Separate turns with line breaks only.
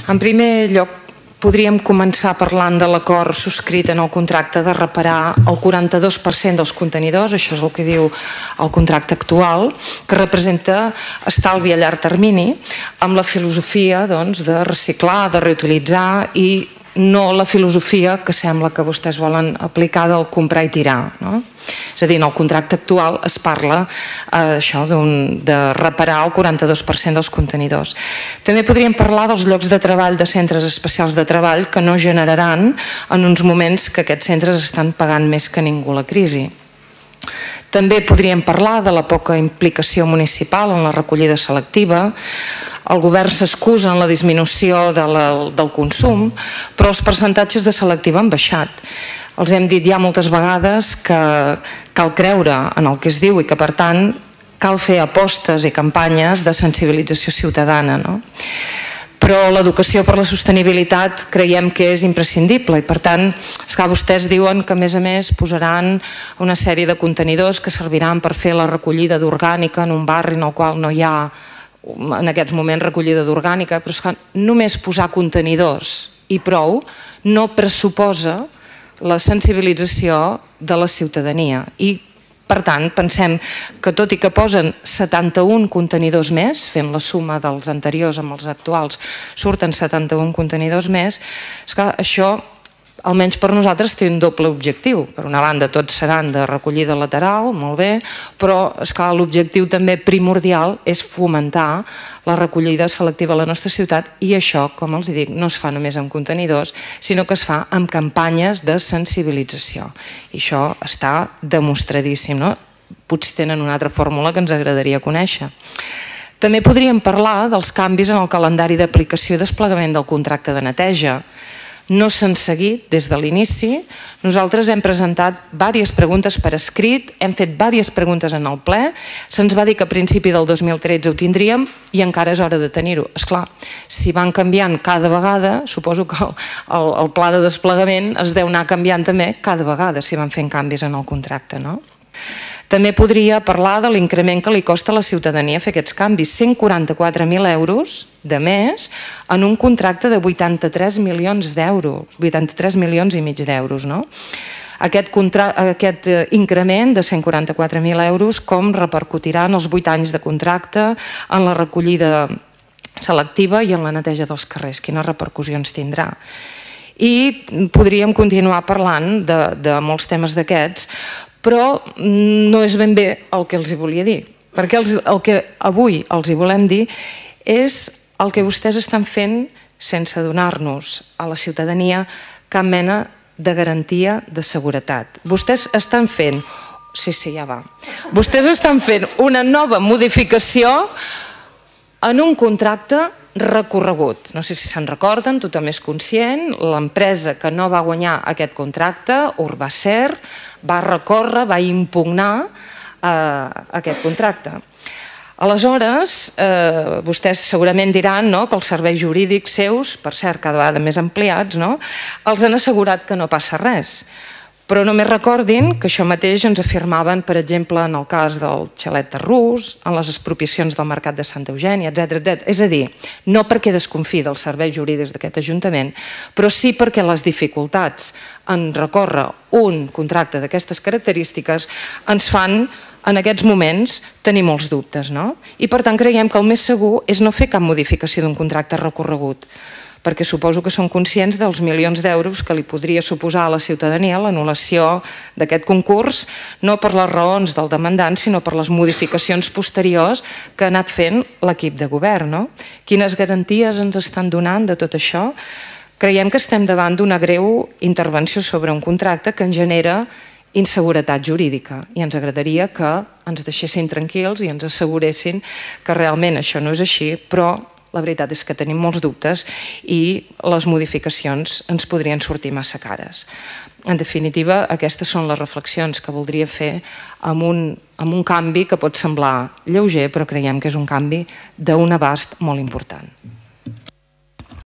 En primer lloc, podríem començar parlant de l'acord subscrit en el contracte de reparar el 42% dels contenidors, això és el que diu el contracte actual, que representa estalvi a llarg termini, amb la filosofia de reciclar, de reutilitzar i no la filosofia que sembla que vostès volen aplicar del comprar i tirar. És a dir, en el contracte actual es parla de reparar el 42% dels contenidors. També podríem parlar dels llocs de treball de centres especials de treball que no generaran en uns moments que aquests centres estan pagant més que ningú la crisi. També podríem parlar de la poca implicació municipal en la recollida selectiva. El govern s'excusa en la disminució del consum, però els percentatges de selectiva han baixat. Els hem dit ja moltes vegades que cal creure en el que es diu i que, per tant, cal fer apostes i campanyes de sensibilització ciutadana. Però l'educació per la sostenibilitat creiem que és imprescindible i, per tant, vostès diuen que, a més, posaran una sèrie de contenidors que serviran per fer la recollida d'orgànica en un barri en el qual no hi ha en aquests moments recollida d'orgànica, però és que només posar contenidors i prou no pressuposa la sensibilització de la ciutadania i, per tant, pensem que tot i que posen 71 contenidors més, fent la suma dels anteriors amb els actuals, surten 71 contenidors més, és que això, almenys per nosaltres, té un doble objectiu. Per una banda, tots seran de recollida lateral, molt bé, però l'objectiu també primordial és fomentar la recollida selectiva a la nostra ciutat i això, com els dic, no es fa només amb contenidors, sinó que es fa amb campanyes de sensibilització. I això està demostradíssim. Potser tenen una altra fórmula que ens agradaria conèixer. També podríem parlar dels canvis en el calendari d'aplicació i desplegament del contracte de neteja. No s'han seguit des de l'inici. Nosaltres hem presentat diverses preguntes per escrit, hem fet diverses preguntes en el ple, se'ns va dir que a principi del 2013 ho tindríem i encara és hora de tenir-ho. Esclar, si van canviant cada vegada, suposo que el pla de desplegament es deu anar canviant també cada vegada si van fent canvis en el contracte, no? També podria parlar de l'increment que li costa a la ciutadania fer aquests canvis, 144.000 euros de més en un contracte de 83 milions d'euros, 83 milions i mig d'euros. Aquest increment de 144.000 euros com repercutirà en els 8 anys de contracte, en la recollida selectiva i en la neteja dels carrers, quines repercussions tindrà. I podríem continuar parlant de molts temes d'aquests, però no és ben bé el que els volia dir, perquè el que avui els volem dir és el que vostès estan fent sense donar-nos a la ciutadania cap mena de garantia de seguretat. Vostès estan fent, ja va, vostès estan fent una nova modificació en un contracte recorregut. No sé si se'n recorden, tothom és conscient, l'empresa que no va guanyar aquest contracte, Urbacer, va recórrer, va impugnar aquest contracte. Aleshores, vostès segurament diran que els serveis jurídics seus, per cert, cada vegada més ampliats, els han assegurat que no passa res. Però només recordin que això mateix ens afirmaven, per exemple, en el cas del xalet de Rus, en les expropiacions del mercat de Santa Eugènia, etc. És a dir, no perquè desconfiï dels serveis jurídics d'aquest Ajuntament, però sí perquè les dificultats en recórrer un contracte d'aquestes característiques ens fan, en aquests moments, tenir molts dubtes. I, per tant, creiem que el més segur és no fer cap modificació d'un contracte recorregut, perquè suposo que són conscients dels milions d'euros que li podria suposar a la ciutadania l'anul·lació d'aquest concurs, no per les raons del demandant, sinó per les modificacions posteriors que ha anat fent l'equip de govern. Quines garanties ens estan donant de tot això? Creiem que estem davant d'una greu intervenció sobre un contracte que ens genera inseguretat jurídica i ens agradaria que ens deixessin tranquils i ens asseguressin que realment això no és així, però la veritat és que tenim molts dubtes i les modificacions ens podrien sortir massa cares. En definitiva, aquestes són les reflexions que voldria fer amb un canvi que pot semblar lleuger, però creiem que és un canvi d'un abast molt important.